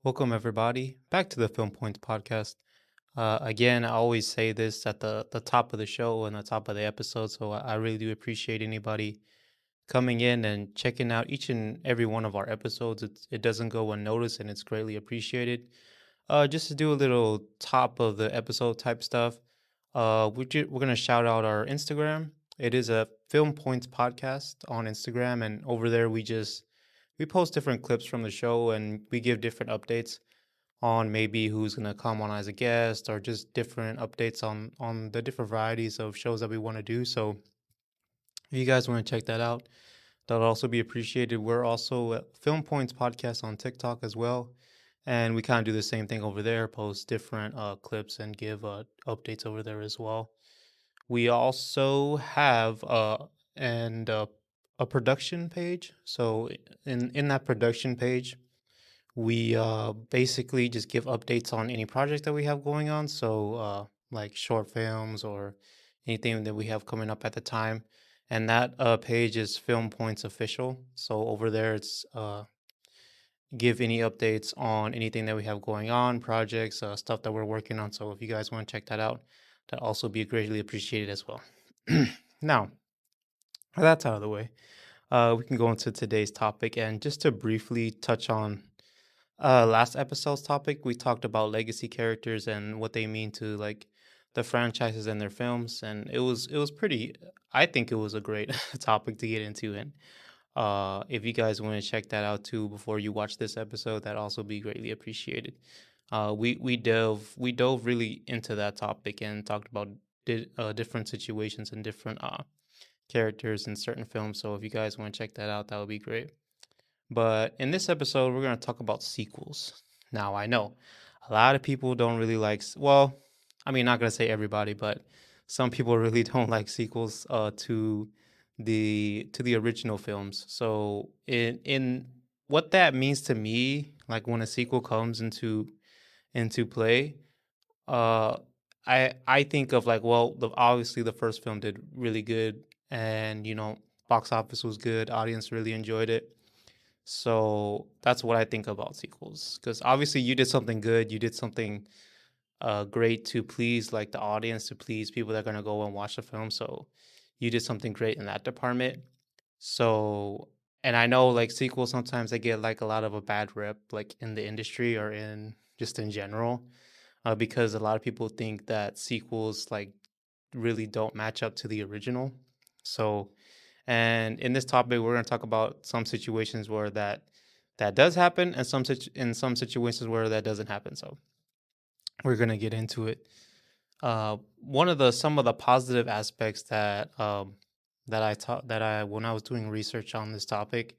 Welcome, everybody, back to the Film Points podcast. Again, I always say this at the top of the show and the top of the episode, so I really do appreciate anybody coming in and checking out each and every one of our episodes. It doesn't go unnoticed, and it's greatly appreciated. Just to do a little top of the episode type stuff, we're gonna shout out our Instagram. It is a Film Points podcast on Instagram, and over there we post different clips from the show and we give different updates on maybe who's going to come on as a guest or just different updates on the different varieties of shows that we want to do. So if you guys want to check that out, that'll also be appreciated. We're also at Film Points Podcast on TikTok as well. And we kind of do the same thing over there, post different clips and give updates over there as well. We also have and a production page. So in that production page, we basically just give updates on any project that we have going on. So, like short films or anything that we have coming up at the time. And that page is Film Points Official. So over there, it's give any updates on anything that we have going on, projects, stuff that we're working on. So if you guys want to check that out, that also be greatly appreciated as well. Now, that's out of the way. We can go into today's topic and just to briefly touch on last episode's topic, we talked about legacy characters and what they mean to like the franchises and their films, and it was pretty. I think it was a great topic to get into, and if you guys want to check that out too before you watch this episode, that also be greatly appreciated. We dove really into that topic and talked about different situations and different characters in certain films. So if you guys want to check that out, that would be great. But in this episode, we're going to talk about sequels. Now, I know a lot of people don't really like, well, I mean, not going to say everybody, but some people really don't like sequels to the original films. So in what that means to me, like when a sequel comes into play, uh I think of like, well, obviously the first film did really good and box office was good, audience really enjoyed it, so that's what I think about sequels. Because obviously you did something good, you did something great to please like the audience, to please people that are gonna go and watch the film. So you did something great in that department. So, and I know like sequels sometimes they get like a lot of a bad rep, like in the industry or in just in general, because a lot of people think that sequels like really don't match up to the original. So, and in this topic, we're going to talk about some situations where that does happen, and in some situations where that doesn't happen. So, we're going to get into it. One of the some of the positive aspects that I taught that I when I was doing research on this topic,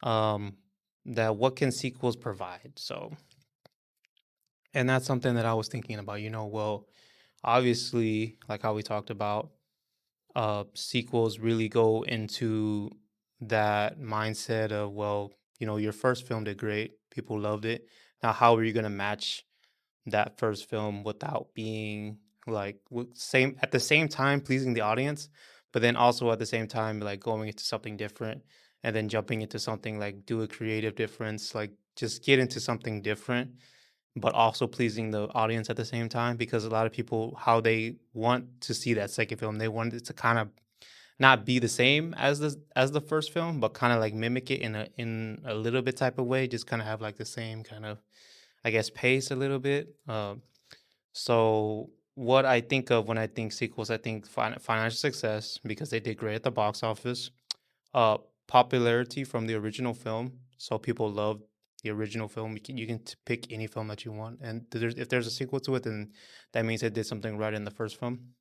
um, that what can sequels provide? So, and that's something that I was thinking about. Well, obviously, like how we talked about, sequels really go into that mindset of, well, your first film did great, people loved it. Now, how are you going to match that first film without being like same at the same time pleasing the audience, but then also at the same time like going into something different and then jumping into something like do a creative difference, like just get into something different but also pleasing the audience at the same time, because a lot of people, how they want to see that second film, they want it to kind of not be the same as the first film, but kind of like mimic it in a little bit type of way, just kind of have like the same kind of, I guess, pace a little bit. So what I think of when I think sequels, I think financial success because they did great at the box office, uh, popularity from the original film, so people love the original film. You can pick any film that you want, and if there's a sequel to it, then that means they did something right in the first film.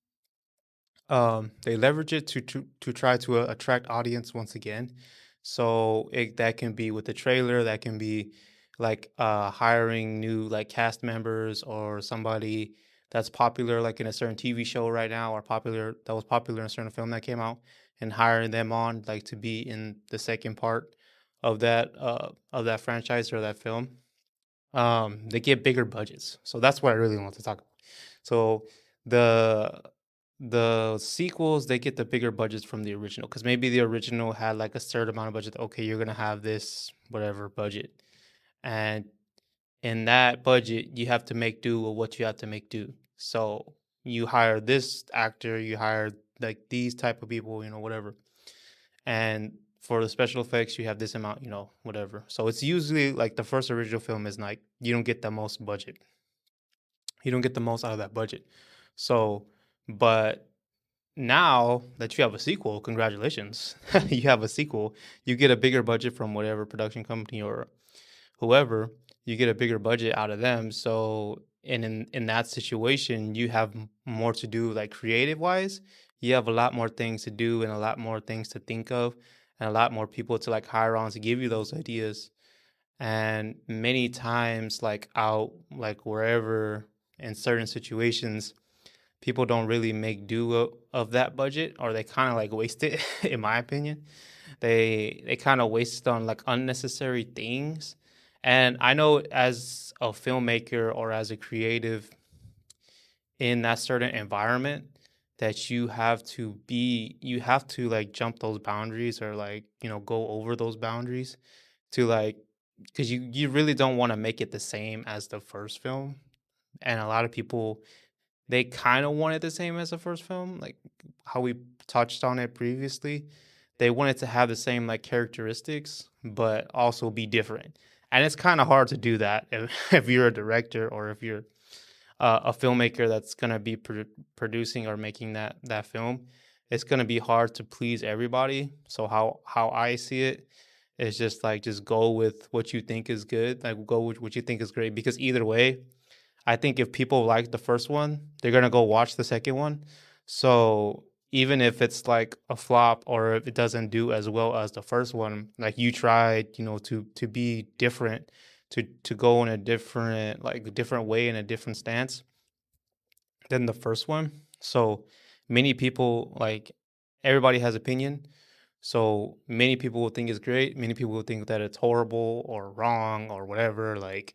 They leverage it to try to attract audience once again. So that can be with the trailer, that can be like hiring new like cast members or somebody that's popular like in a certain TV show right now, or popular that was popular in a certain film that came out, and hiring them on like to be in the second part of that franchise or that film. They get bigger budgets. So that's what I really want to talk about. So the the sequels, they get the bigger budgets from the original, because maybe the original had like a certain amount of budget. Okay, you're gonna have this whatever budget, and in that budget, you have to make do with what you have to make do. So you hire this actor, you hire like these type of people, whatever. And for the special effects, you have this amount, whatever. So it's usually like the first original film is like you don't get the most budget. You don't get the most out of that budget. So, but now that you have a sequel, congratulations. You have a sequel. You get a bigger budget from whatever production company or whoever, you get a bigger budget out of them. So, and in that situation, you have more to do, like creative wise. You have a lot more things to do and a lot more things to think of, and a lot more people to like hire on to give you those ideas. And many times, like out, like wherever in certain situations, people don't really make do of that budget, or they kind of like waste it. In my opinion, they kind of waste it on like unnecessary things. And I know as a filmmaker or as a creative in that certain environment, that you have to like jump those boundaries, or like go over those boundaries to like, because you really don't want to make it the same as the first film. And a lot of people, they kind of want it the same as the first film, like how we touched on it previously. They want it to have the same like characteristics, but also be different. And it's kind of hard to do that if, if you're a director, or if you're a filmmaker that's gonna be producing or making that film. It's gonna be hard to please everybody. So how I see it is just like, just go with what you think is good, like go with what you think is great, because either way, I think if people like the first one, they're gonna go watch the second one. So even if it's like a flop, or if it doesn't do as well as the first one, like you tried, to be different, to go in a different, like a different way, in a different stance than the first one. So many people, like, everybody has opinion. So many people will think it's great. Many people will think that it's horrible or wrong or whatever. Like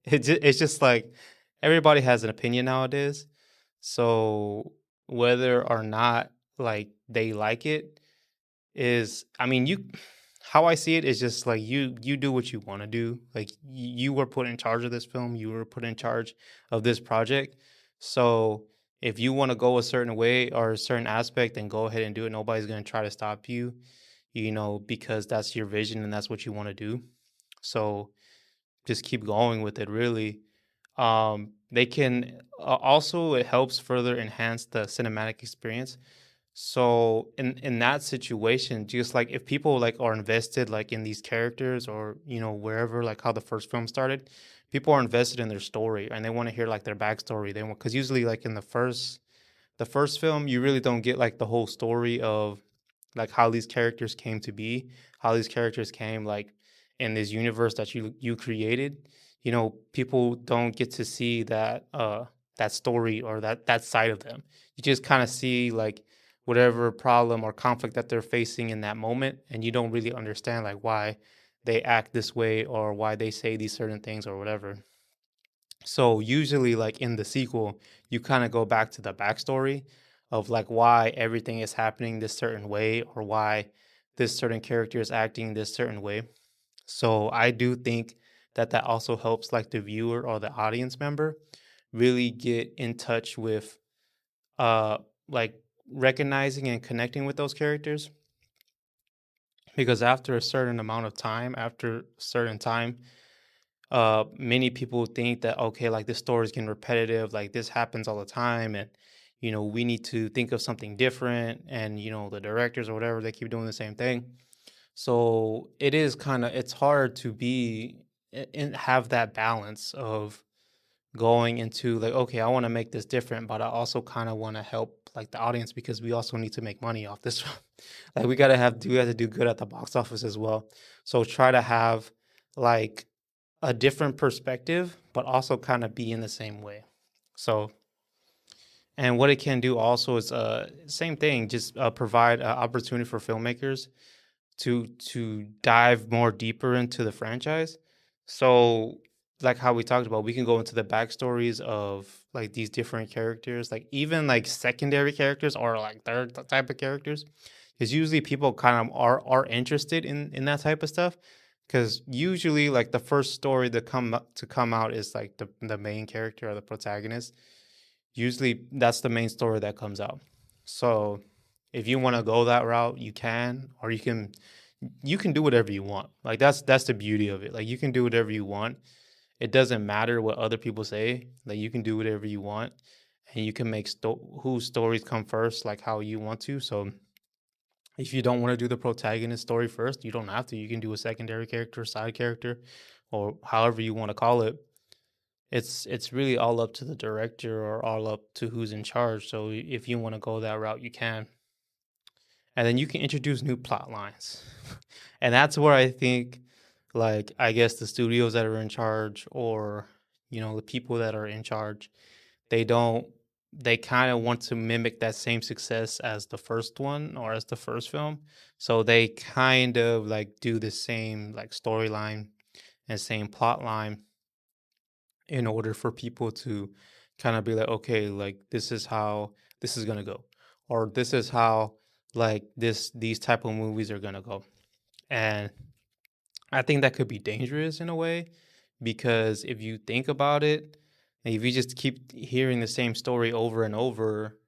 it's just like everybody has an opinion nowadays. So whether or not like they like it is, I mean, how I see it is just like you do what you want to do. Like you were put in charge of this film, you were put in charge of this project. So if you want to go a certain way or a certain aspect, then go ahead and do it. Nobody's going to try to stop you, because that's your vision and that's what you want to do. So just keep going with it, really. They can also, it helps further enhance the cinematic experience. So in that situation, just like if people like are invested like in these characters, or wherever, like how the first film started, people are invested in their story and they want to hear like their backstory. They want, because usually like in the first film, you really don't get like the whole story of like how these characters came to be, how these characters came like in this universe that you created. People don't get to see that story, or that side of them. You just kind of see like whatever problem or conflict that they're facing in that moment, and you don't really understand like why they act this way, or why they say these certain things or whatever. So usually, like in the sequel, you kind of go back to the backstory of like why everything is happening this certain way, or why this certain character is acting this certain way. So I do think that that also helps like the viewer or the audience member really get in touch with uh like recognizing and connecting with those characters, because after a certain amount of time, after a certain time, many people think that, okay, like this story is getting repetitive, like this happens all the time, and we need to think of something different. And the directors or whatever, they keep doing the same thing. So it is kind of, it's hard to be and have that balance of going into like, okay, I want to make this different, but I also kind of want to help like the audience, because we also need to make money off this. Like we have to do good at the box office as well. So try to have like a different perspective, but also kind of be in the same way. So, and what it can do also is same thing, just provide an opportunity for filmmakers to dive more deeper into the franchise. So, like how we talked about, we can go into the backstories of like these different characters, like even like secondary characters, or like third type of characters, because usually people kind of are interested in that type of stuff, because usually like the first story to come out is like the main character or the protagonist. Usually that's the main story that comes out. So if you want to go that route, you can, or you can do whatever you want. Like that's the beauty of it. Like you can do whatever you want. It doesn't matter what other people say. Like you can do whatever you want, and you can make whose stories come first, like how you want to. So if you don't want to do the protagonist story first, you don't have to. You can do a secondary character, side character, or however you want to call it. It's really all up to the director or all up to who's in charge. So if you want to go that route, you can. And then you can introduce new plot lines. And that's where I think, like, I guess the studios that are in charge, or the people that are in charge, they don't they kind of want to mimic that same success as the first one or as the first film. So they kind of like do the same like storyline and same plot line in order for people to kind of be like, okay, like this is how this is gonna go, or this is how like these type of movies are gonna go. And I think that could be dangerous in a way, because if you think about it, and if you just keep hearing the same story over and over,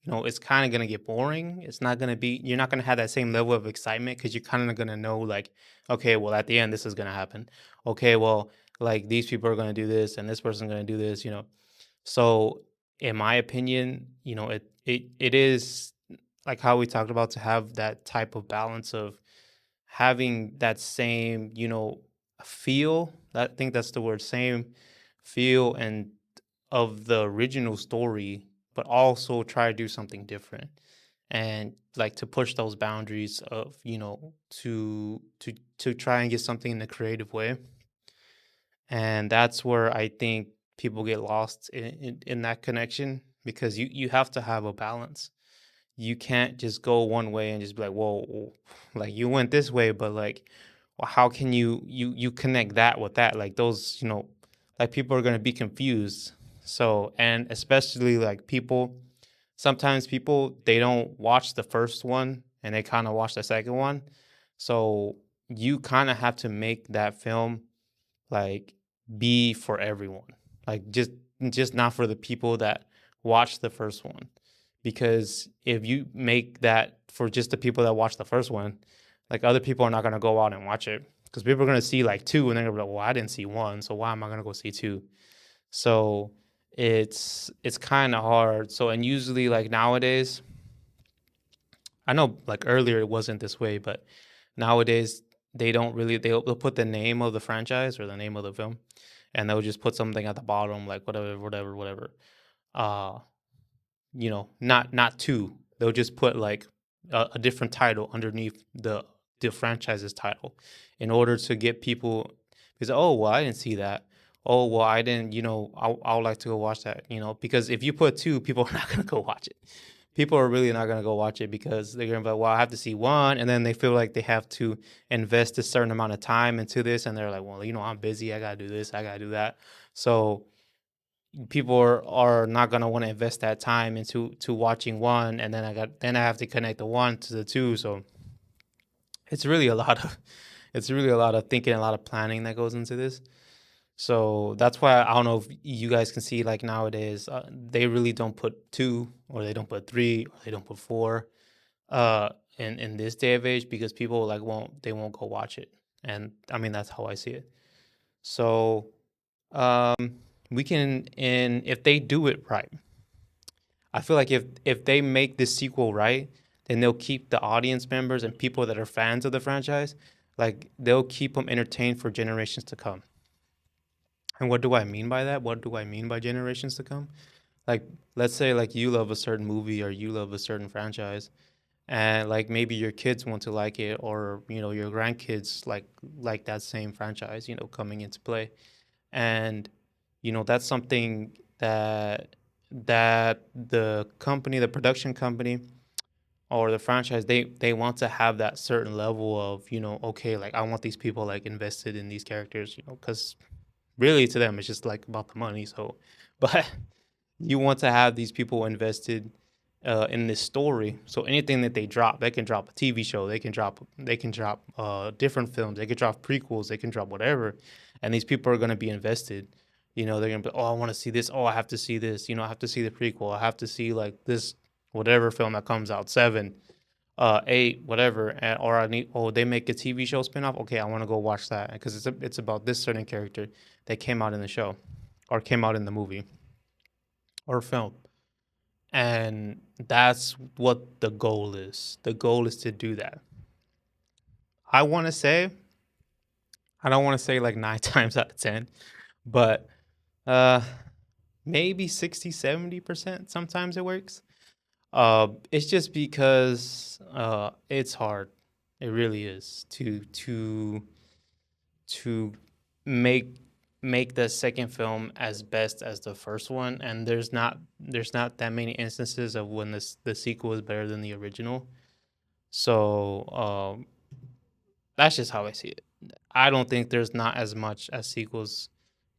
it's kind of going to get boring. It's not going to be, you're not going to have that same level of excitement, because you're kind of going to know, like, okay, well, at the end, this is going to happen. Okay, well, like these people are going to do this and this person's going to do this. So, in my opinion, it is like how we talked about, to have that type of balance of having that same, feel. I think that's the word, same feel and of the original story, but also try to do something different, and like to push those boundaries of, to try and get something in a creative way. And that's where I think people get lost in that connection, because you have to have a balance. You can't just go one way and just be like, whoa, like you went this way, but like, well, how can you connect that with that? Like those, like people are gonna be confused. So, and especially like sometimes people, they don't watch the first one and they kind of watch the second one. So you kind of have to make that film like be for everyone. Like just not for the people that watch the first one. Because if you make that for just the people that watch the first one, like other people are not gonna go out and watch it. Because people are gonna see like two and they're gonna be like, well, I didn't see one, so why am I gonna go see two? So it's kind of hard. So, and usually like nowadays, I know like earlier it wasn't this way, but nowadays they don't really, they'll put the name of the franchise or the name of the film, and they'll just put something at the bottom like whatever, whatever, whatever. Uh, not two. They'll just put like a different title underneath the franchise's title, in order to get people, because, oh well, I didn't see that. Oh well, I didn't. I would like to go watch that. Because if you put two, people are not gonna go watch it. People are really not gonna go watch it, because they're gonna be like, well, I have to see one, and then they feel like they have to invest a certain amount of time into this, and they're like, well, I'm busy. I gotta do this. I gotta do that. So people are not gonna want to invest that time into watching one, and then I have to connect the one to the two. So it's really a lot of it's really a lot of thinking, a lot of planning that goes into this. So that's why I don't know if you guys can see, like nowadays, they really don't put two, or they don't put three, or they don't put four, uh, in this day of age, because people like won't go watch it, and I mean that's how I see it. So we can, and if they do it right, I feel like if they make this sequel right, then they'll keep the audience members and people that are fans of the franchise, like they'll keep them entertained for generations to come. And what do I mean by that? What do I mean by generations to come? Like, let's say like you love a certain movie or you love a certain franchise, and like maybe your kids want to like it, or your grandkids like that same franchise, coming into play. And that's something that the company, the production company, or the franchise, they want to have that certain level of, okay, like I want these people like invested in these characters, because really to them it's just like about the money. So but you want to have these people invested, in this story. So anything that they drop, they can drop a TV show, they can drop different films, they can drop prequels, they can drop whatever, and these people are gonna be invested. You know, they're gonna be, oh, I want to see this. Oh, I have to see this. You know, I have to see the prequel. I have to see like this whatever film that comes out, seven, eight, whatever. Or I need. Oh, they make a TV show spinoff. Okay, I want to go watch that because it's about this certain character that came out in the show, or came out in the movie or film. And that's what the goal is. The goal is to do that. I want to say, I don't want to say like nine times out of 10, but uh, maybe 60, 70% sometimes it works. It's just because it's hard. It really is to make make the second film as best as the first one, and there's not that many instances of when the sequel is better than the original. So that's just how I see it. I don't think there's not as much as sequels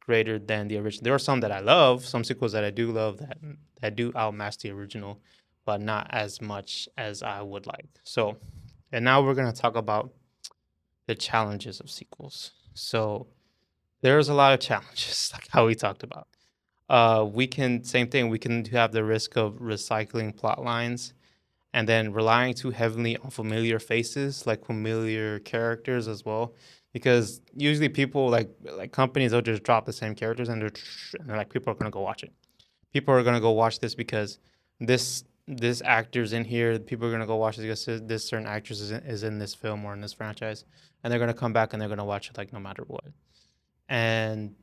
greater than the original. There are some that I love, some sequels that I do love that do outmatch the original, but not as much as I would like. So, and now we're gonna talk about the challenges of sequels. So there's a lot of challenges, like how we talked about. We can same thing. We can have the risk of recycling plot lines and then relying too heavily on familiar faces, like familiar characters as well. Because usually people like companies will just drop the same characters and they're like people are gonna go watch it. People are gonna go watch this because this actor's in here. People are gonna go watch this because this certain actress is in this film or in this franchise, and they're gonna come back and they're gonna watch it like no matter what. And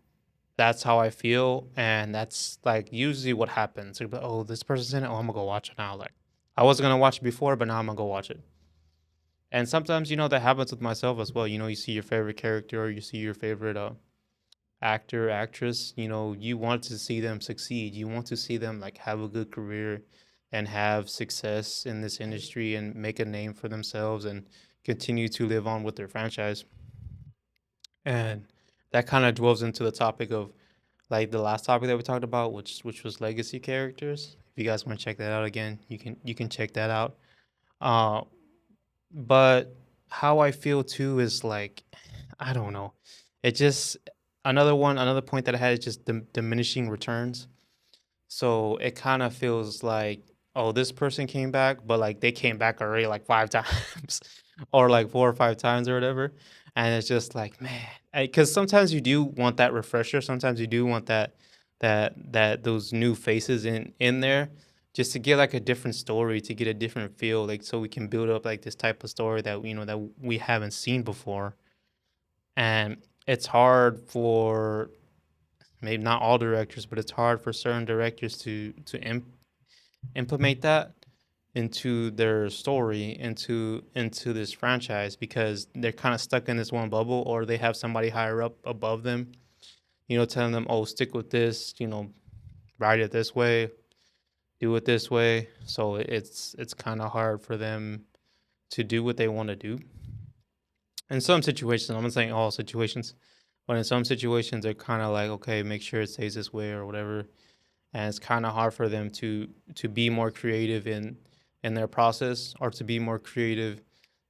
that's how I feel, and that's like usually what happens. Like, oh, this person's in it. Oh, I'm gonna go watch it now. Like I wasn't gonna watch it before, but now I'm gonna go watch it. And sometimes that happens with myself as well. You see your favorite character or you see your favorite actor, actress. You want to see them succeed. You want to see them like have a good career and have success in this industry and make a name for themselves and continue to live on with their franchise. And that kind of dwells into the topic of like the last topic that we talked about, which was legacy characters. If you guys want to check that out again, you can check that out. Uh, but how I feel too is like, I don't know. It just another point that I had is just diminishing returns. So it kind of feels like, oh, this person came back, but like they came back already like five times, or like four or five times or whatever. And it's just like, man, because sometimes you do want that refresher. Sometimes you do want that those new faces in there, just to get like a different story, to get a different feel, like so we can build up like this type of story that that we haven't seen before. And it's hard for maybe not all directors, but it's hard for certain directors to implement that into their story, into this franchise, because they're kind of stuck in this one bubble, or they have somebody higher up above them, telling them, "Oh, stick with this, write it this way, do it this way." So it's kind of hard for them to do what they want to do. In some situations, I'm not saying all situations, but in some situations, they're kind of like, okay, make sure it stays this way or whatever. And it's kind of hard for them to be more creative in their process, or to be more creative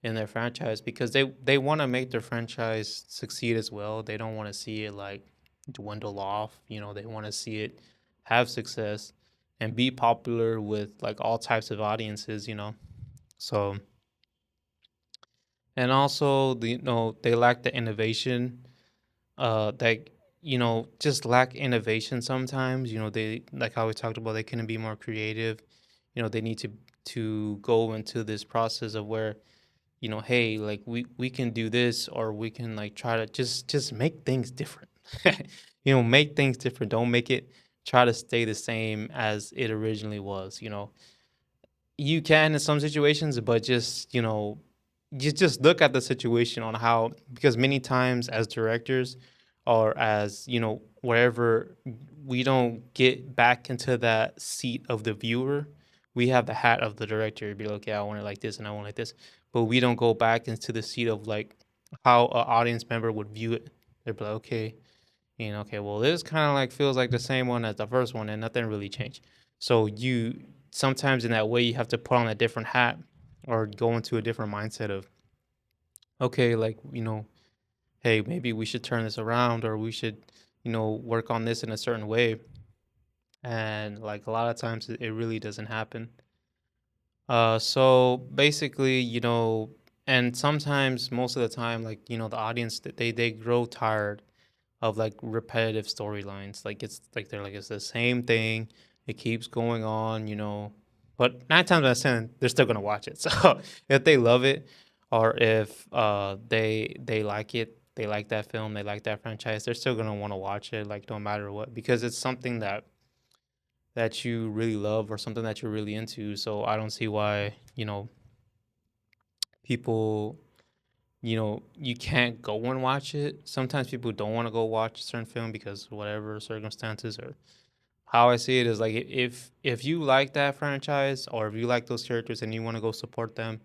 in their franchise, because they want to make their franchise succeed as well. They don't want to see it like dwindle off. They want to see it have success and be popular with like all types of audiences. So, and also they lack the innovation, that just lack innovation sometimes. They, like how we talked about, they couldn't be more creative. They need to go into this process of where, hey, like we can do this, or we can like try to just make things different. Make things different. Don't make it try to stay the same as it originally was. You can in some situations, but just you just look at the situation on how, because many times as directors, or as wherever, we don't get back into that seat of the viewer. We have the hat of the director, be like, yeah, I want it like this and I want it like this, but we don't go back into the seat of like how an audience member would view it. They'd be like, okay, okay, well, this kind of like feels like the same one as the first one and nothing really changed. So sometimes in that way you have to put on a different hat or go into a different mindset of, okay, like, hey, maybe we should turn this around, or we should, work on this in a certain way. And like a lot of times it really doesn't happen. So basically, and sometimes most of the time, like, the audience, they grow tired of like repetitive storylines. Like it's like they're like it's the same thing. It keeps going on, But 9 times out of 10, they're still gonna watch it. So if they love it, or if they like it, they like that film, they like that franchise, they're still gonna want to watch it, like no matter what, because it's something that you really love or something that you're really into. So I don't see why, people, you can't go and watch it. Sometimes people don't want to go watch a certain film because whatever circumstances, or how I see it is like, if you like that franchise, or if you like those characters and you want to go support them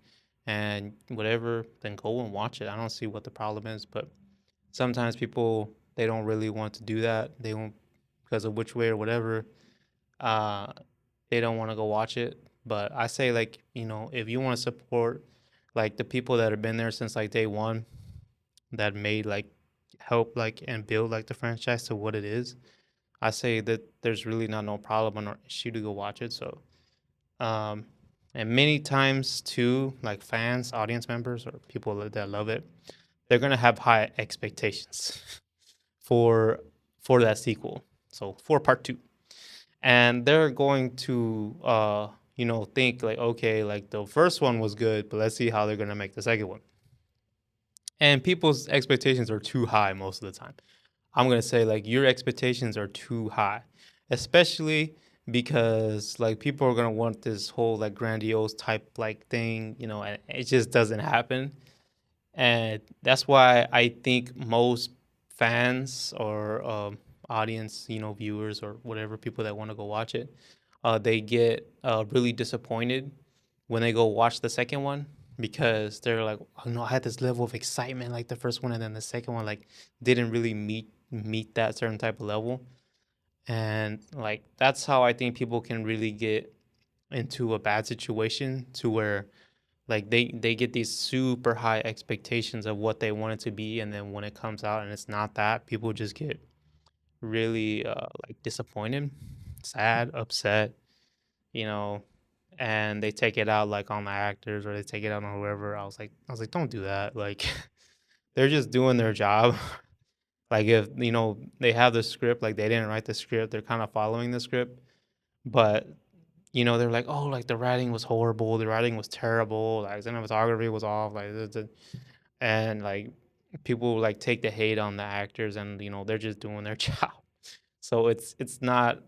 and whatever, then go and watch it. I don't see what the problem is, but sometimes people, they don't really want to do that. They won't, because of which way or whatever. Uh, they don't want to go watch it. But I say, like, if you want to support like the people that have been there since like day one, that made like help like and build like the franchise to what it is, I say that there's really not no problem or issue to go watch it. So, um, and many times too, like fans, audience members, or people that love it, they're gonna have high expectations for that sequel. So for part two, and they're going to think like, okay, like the first one was good, but let's see how they're gonna make the second one. And people's expectations are too high most of the time. I'm gonna say like your expectations are too high, especially because like people are gonna want this whole like grandiose type like thing, and it just doesn't happen. And that's why I think most fans or audience, viewers or whatever, people that want to go watch it, they get really disappointed when they go watch the second one, because they're like, oh no, I had this level of excitement like the first one, and then the second one like didn't really meet that certain type of level. And like that's how I think people can really get into a bad situation, to where like they get these super high expectations of what they want it to be, and then when it comes out and it's not that, people just get really like disappointed, sad, upset, you know, and they take it out like on the actors, or they take it out on whoever. I was like, don't do that. Like they're just doing their job. Like if they have the script, like they didn't write the script, they're kind of following the script, but they're like, oh, like the writing was horrible, the writing was terrible, like cinematography was off, like and like people like take the hate on the actors, and they're just doing their job. So it's not.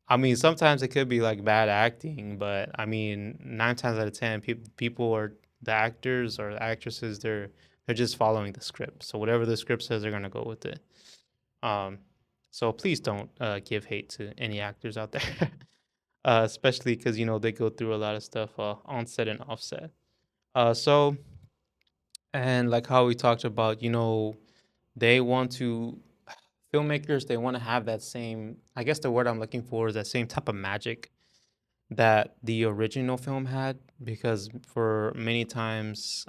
I mean, sometimes it could be like bad acting, but I mean, 9 times out of 10, people are the actors or the actresses. They're just following the script. So whatever the script says, they're gonna go with it. Um, so please don't give hate to any actors out there, especially because they go through a lot of stuff on set and offset. So, and like how we talked about, they want to filmmakers, they want to have that same, I guess the word I'm looking for is that same type of magic that the original film had, because for many times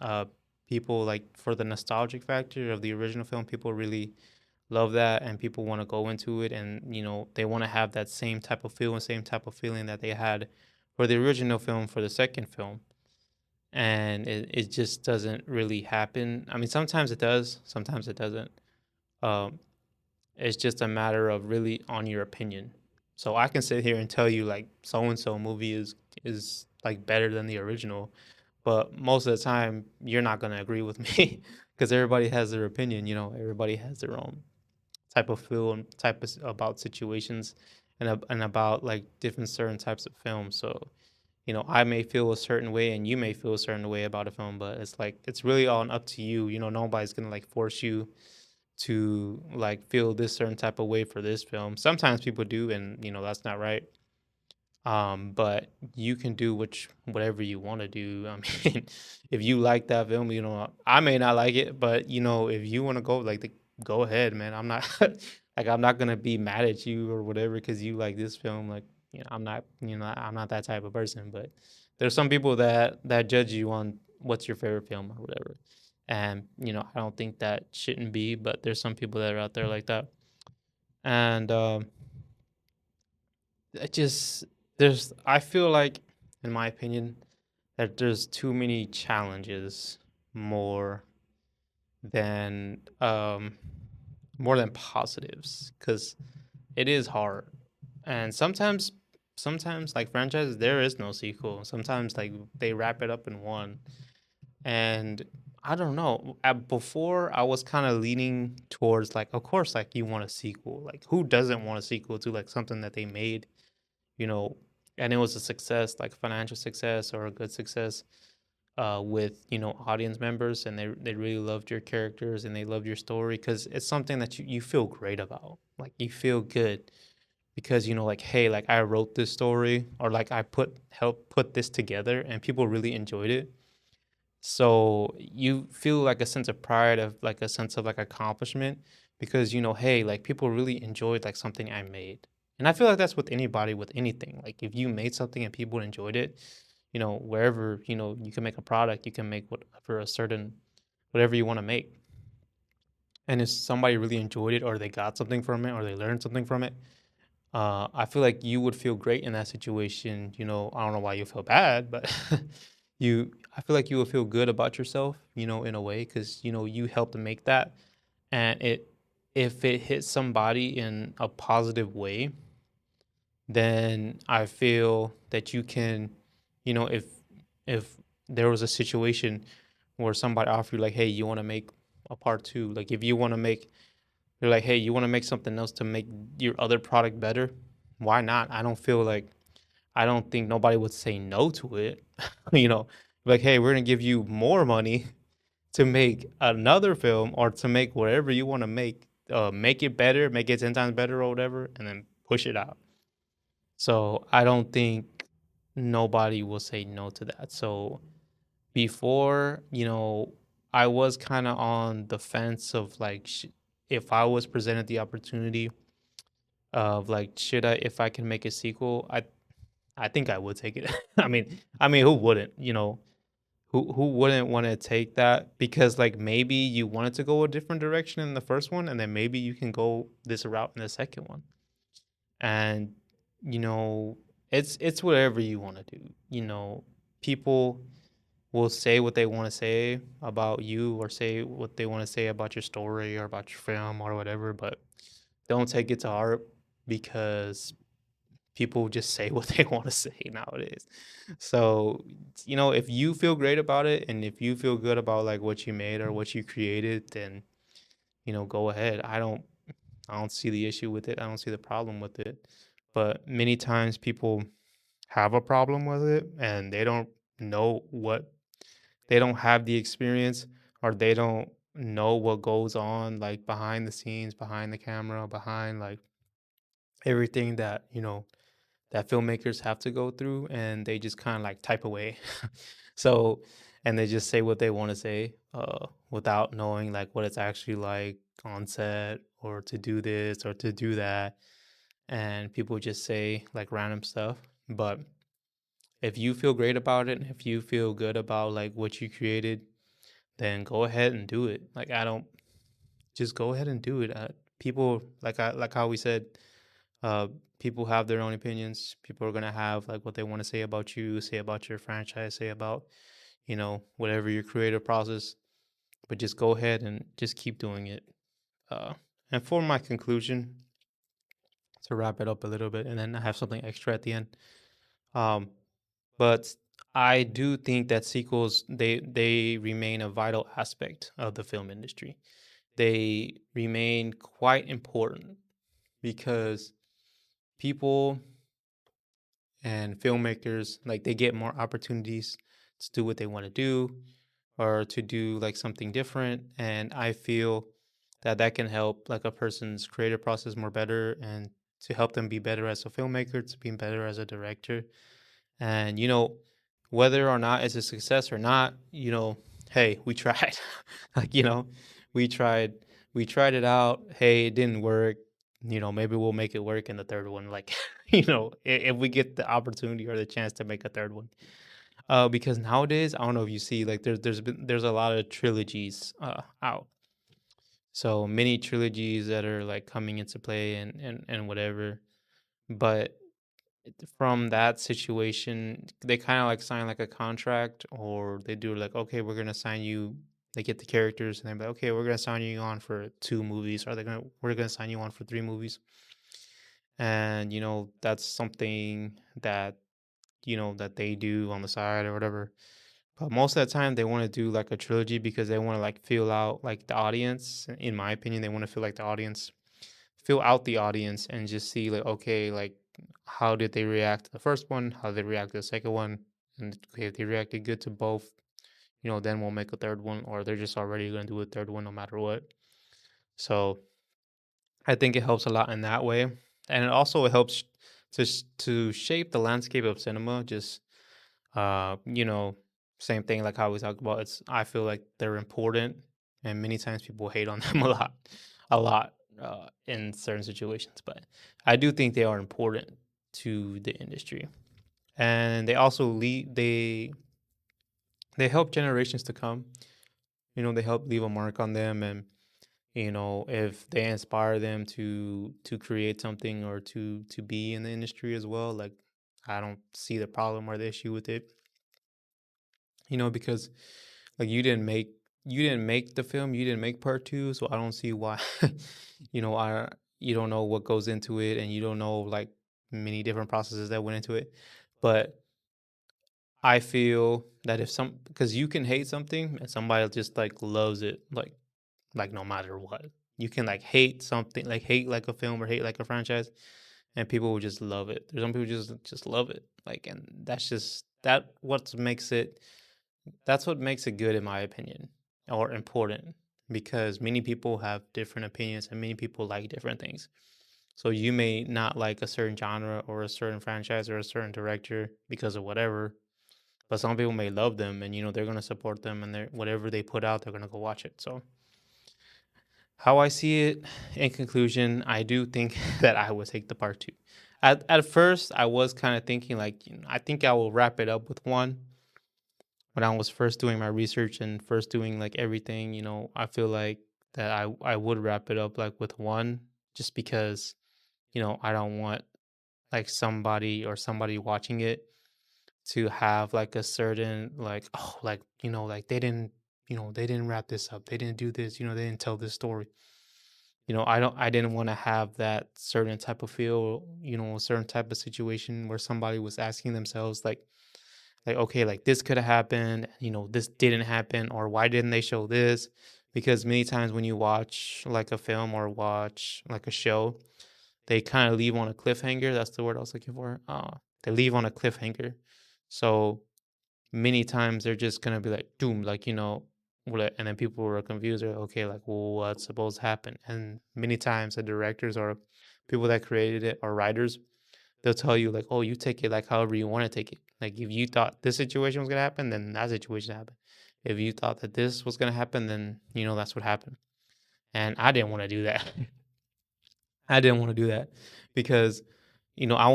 people, like for the nostalgic factor of the original film, people really love that, and people want to go into it, and they want to have that same type of feel and same type of feeling that they had for the original film for the second film. And it just doesn't really happen. I mean, sometimes it does, sometimes it doesn't. um, it's just a matter of really on your opinion. So I can sit here and tell you like so and so movie is like better than the original, but most of the time you're not gonna agree with me because everybody has their opinion. Everybody has their own type of feel and about situations, and and about like different certain types of films. So I may feel a certain way and you may feel a certain way about a film, but it's like it's really all up to you. Nobody's gonna like force you to like feel this certain type of way for this film. Sometimes people do, and that's not right. But you can do whatever you want to do. I mean, if you like that film, I may not like it, but if you want to go like go ahead, man. I'm not like I'm not gonna be mad at you or whatever because you like this film. Like I'm not that type of person, but there's some people that judge you on what's your favorite film or whatever. And I don't think that shouldn't be, but there's some people that are out there like that. And it just there's I feel like, in my opinion, that there's too many challenges more than positives, because it is hard. And sometimes like franchises, there is no sequel. Sometimes like they wrap it up in one. And I don't know. Before I was kind of leaning towards, like, of course, like, you want a sequel. Like, who doesn't want a sequel to like something that they made, you know, and it was a success, like financial success or a good success, with audience members, and they really loved your characters and they loved your story, because it's something that you feel great about. Like, you feel good because like, hey, like, I wrote this story, or like, I helped put this together and people really enjoyed it. So you feel like a sense of pride, of like a sense of like accomplishment, because hey, like, people really enjoyed like something I made. And I feel like that's with anybody, with anything. Like, if you made something and people enjoyed it, wherever, you can make a product, you can make whatever you want to make. And if somebody really enjoyed it, or they got something from it, or they learned something from it, I feel like you would feel great in that situation. I don't know why you feel bad, but I feel like you would feel good about yourself, in a way, because you helped to make that, and if it hits somebody in a positive way, then I feel that you can, if there was a situation where somebody offered you, like, hey, you want to make a part two, like, if you want to make, they're like, hey, you want to make something else to make your other product better, why not? I don't think nobody would say no to it. you know, like, hey, we're gonna give you more money to make another film, or to make whatever you want to make it better, make it 10 times better or whatever, and then push it out. So I don't think nobody will say no to that. So before, I was kind of on the fence of like, if I was presented the opportunity of like, should I, if I can make a sequel, I think I would take it. I mean, who wouldn't? Who wouldn't want to take that? Because like, maybe you wanted to go a different direction in the first one, and then maybe you can go this route in the second one. And you know, it's whatever you want to do. People will say what they want to say about you, or say what they want to say about your story or about your film or whatever, but don't take it to heart, because people just say what they want to say nowadays. So, if you feel great about it, and if you feel good about like what you made or what you created, then go ahead. I don't see the issue with it. I don't see the problem with it. But many times people have a problem with it, and know what they don't have the experience, or they don't know what goes on, like, behind the scenes, behind the camera, behind like everything that that filmmakers have to go through, and they just kind of like type away. So, and they just say what they want to say, without knowing like what it's actually like on set, or to do this or to do that. And people just say like random stuff. But if you feel great about it, and if you feel good about like what you created, then go ahead and do it. Like, I don't just go ahead and do it. People, like how we said, uh, people have their own opinions. People are gonna have like what they want to say about you, say about your franchise, say about whatever your creative process. But just go ahead and just keep doing it. Uh, and for my conclusion, to wrap it up a little bit, and then I have something extra at the end. Um, but I do think that sequels, they remain a vital aspect of the film industry. They remain quite important, because people and filmmakers, like, they get more opportunities to do what they want to do, or to do like something different. And I feel that that can help like a person's creative process more better, and to help them be better as a filmmaker, to be better as a director. And whether or not it's a success or not, hey, we tried. Like, we tried we tried it out. Hey, it didn't work. maybe we'll make it work in the third one. Like, if we get the opportunity or the chance to make a third one. Because nowadays, I don't know if you see, like, there's a lot of trilogies out. So many trilogies that are like coming into play and whatever. But from that situation, they kind of like sign like a contract, or they do like, okay, we're gonna sign you. They get the characters and they're like, okay, we're gonna sign you on for 2 movies, or we're gonna sign you on for 3 movies. And that's something that that they do on the side or whatever. But most of the time, they want to do like a trilogy because they want to like feel out like the audience. In my opinion, they want to feel like the audience, feel out the audience, and just see like, okay, like how did they react to the first one? How did they react to the second one? And okay, if they reacted good to both, then we'll make a third one, or they're just already gonna do a third one no matter what. So I think it helps a lot in that way, and it helps to shape the landscape of cinema. Just same thing like how we talked about. I feel like they're important, and many times people hate on them a lot in certain situations. But I do think they are important to the industry, and they also lead. They help generations to come. They help leave a mark on them, and if they inspire them to create something or to be in the industry as well. Like, I don't see the problem or the issue with it. Because like you didn't make the film, you didn't make part two, so I don't see why. I You don't know what goes into it, and you don't know like many different processes that went into it. But I feel that if some because you can hate something and somebody just like loves it, like no matter what. You can like hate something, like hate like a film or hate like a franchise, and people will just love it. There's some people just love it. Like, and that's what makes it good in my opinion, or important, because many people have different opinions and many people like different things. So you may not like a certain genre or a certain franchise or a certain director because of whatever, but some people may love them, and they're going to support them, and they're whatever they put out, they're going to go watch it. So how I see it, in conclusion, I do think that I would take the part two. At first, I was kind of thinking like, I think I will wrap it up with one. When I was first doing my research and first doing like everything, I feel like that I would wrap it up like with one, just because I don't want like somebody watching it to have like a certain like, oh, like like they didn't wrap this up, they didn't do this, they didn't tell this story. I didn't want to have that certain type of feel, a certain type of situation where somebody was asking themselves like, okay, like this could have happened, this didn't happen, or why didn't they show this? Because many times when you watch like a film or watch like a show, they kind of leave on a cliffhanger. That's the word I was looking for. They leave on a cliffhanger. So many times they're just gonna be like doom, like and then people were confused. Or okay, like, well, what's supposed to happen? And many times the directors or people that created it or writers, they'll tell you like, oh, you take it like however you want to take it. Like, if you thought this situation was gonna happen, then that situation happened. If you thought that this was gonna happen, then that's what happened. And I didn't want to do that. I didn't want to do that because I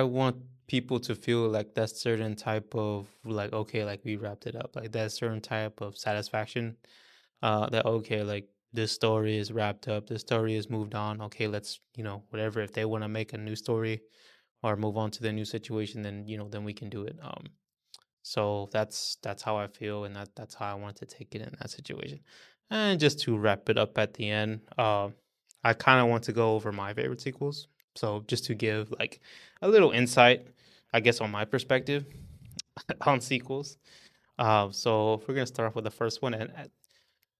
want people to feel like that certain type of like, okay, like we wrapped it up, like that certain type of satisfaction. That okay, like this story is wrapped up, this story is moved on. Okay, let's whatever. If they want to make a new story or move on to the new situation, then then we can do it. So that's how I feel, and that's how I want to take it in that situation. And just to wrap it up at the end, I kind of want to go over my favorite sequels. So just to give like a little insight, I guess, on my perspective on sequels. So if we're gonna start off with the first one, and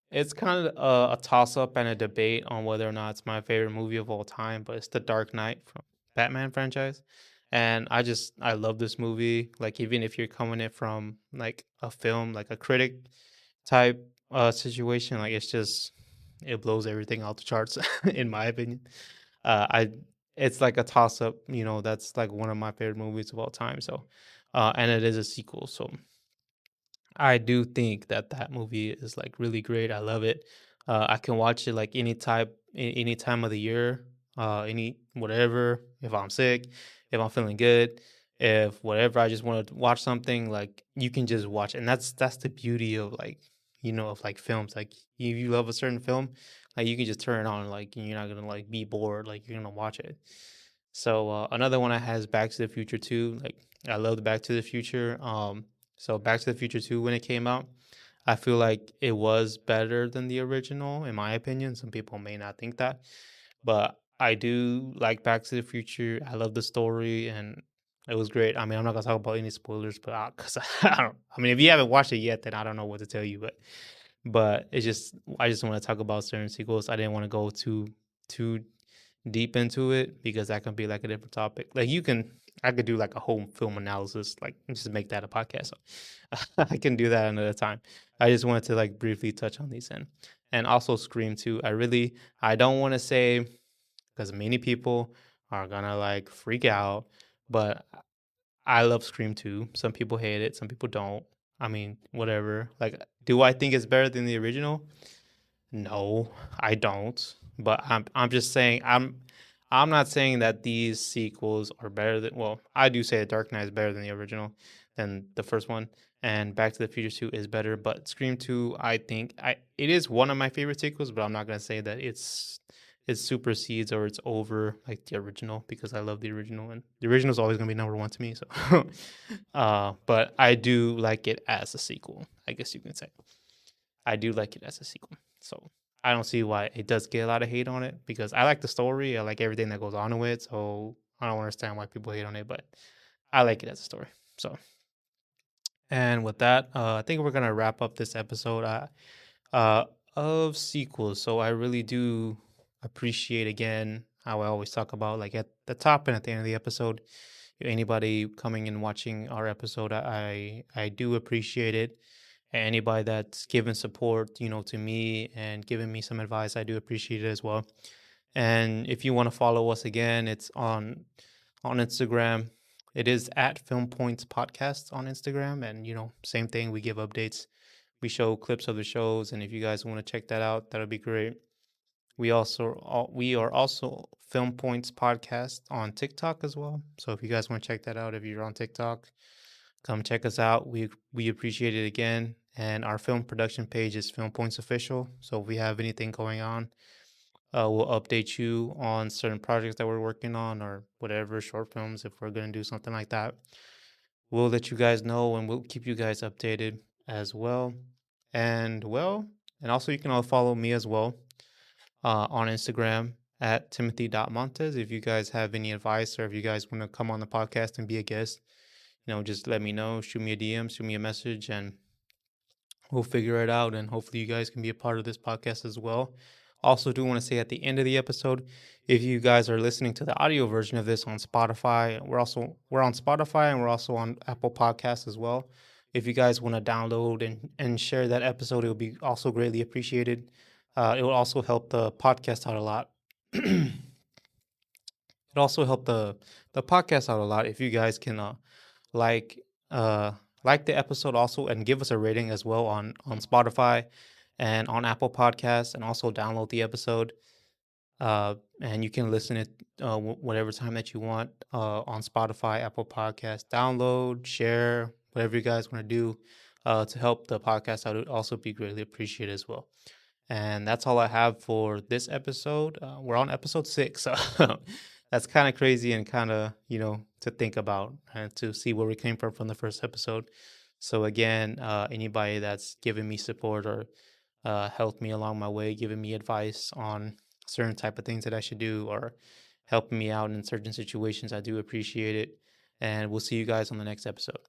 it's kind of a toss up and a debate on whether or not it's my favorite movie of all time, but it's The Dark Knight from Batman franchise. And I love this movie. Like, even if you're coming it from like a film, like a critic type situation, like it blows everything out the charts in my opinion. I It's like a toss up, that's like one of my favorite movies of all time. So and it is a sequel. So I do think that that movie is like really great. I love it. I can watch it like any time of the year. any whatever. If I'm sick, if I'm feeling good, if whatever, I just want to watch something. Like you can just watch, and that's the beauty of like of like films. Like if you love a certain film, like you can just turn it on, like and you're not gonna like be bored. Like you're gonna watch it. So another one I had is Back to the Future 2. Like I loved Back to the Future. So Back to the Future 2 when it came out, I feel like it was better than the original in my opinion. Some people may not think that, but I do like Back to the Future. I love the story and it was great. I mean, I'm not gonna talk about any spoilers, but because I don't. I mean, if you haven't watched it yet, then I don't know what to tell you. But it's just I just want to talk about certain sequels. I didn't want to go too deep into it because that can be like a different topic. Like I could do like a whole film analysis, like just make that a podcast. So I can do that another time. I just wanted to like briefly touch on these and also Scream 2. I don't want to say because many people are gonna like freak out, but I love Scream 2. Some people hate it, some people don't. I mean, whatever. Like, do I think it's better than the original? No, I don't. But I'm just saying I'm not saying that these sequels are better than well, I do say Dark Knight is better than the original than the first one and Back to the Future 2 is better, but Scream 2 I think I it is one of my favorite sequels, but I'm not going to say that it supersedes or it's over like the original because I love the original and the original is always going to be number 1 to me, so but I do like it as a sequel, I guess you can say. I do like it as a sequel. So I don't see why it does get a lot of hate on it because I like the story. I like everything that goes on with it. So I don't understand why people hate on it, but I like it as a story. So, and with that, I think we're going to wrap up this episode uh, of sequels. So I really do appreciate again how I always talk about like at the top and at the end of the episode. Anybody coming and watching our episode, I do appreciate it. Anybody that's given support, to me and giving me some advice, I do appreciate it as well. And if you want to follow us again, it's on Instagram. It is at Film Points Podcast on Instagram, and same thing. We give updates. We show clips of the shows, and if you guys want to check that out, that would be great. We are also Film Points Podcast on TikTok as well. So if you guys want to check that out, if you're on TikTok, come check us out. We appreciate it again. And our film production page is Film Points Official. So if we have anything going on, we'll update you on certain projects that we're working on or whatever short films. If we're gonna do something like that, we'll let you guys know and we'll keep you guys updated as well. And also you can all follow me as well on Instagram at Timothy.Montes. If you guys have any advice or if you guys want to come on the podcast and be a guest, just let me know, shoot me a DM, shoot me a message, and we'll figure it out. And hopefully you guys can be a part of this podcast as well. Also, do want to say at the end of the episode, if you guys are listening to the audio version of this on Spotify, we're on Spotify and we're also on Apple Podcasts as well. If you guys want to download and share that episode, it will be also greatly appreciated. It will also help the podcast out a lot. It also help the podcast out a lot if you guys can like uh like the episode also and give us a rating as well on Spotify and on Apple Podcasts and also download the episode and you can listen it whatever time that you want on Spotify, Apple Podcasts. Download, share, whatever you guys want to do to help the podcast out would also be greatly appreciated as well. And that's all I have for this episode. We're on episode 6, so that's kind of crazy and kind of, to think about and to see where we came from the first episode. So again, anybody that's given me support or helped me along my way, giving me advice on certain type of things that I should do or helping me out in certain situations, I do appreciate it. And we'll see you guys on the next episode.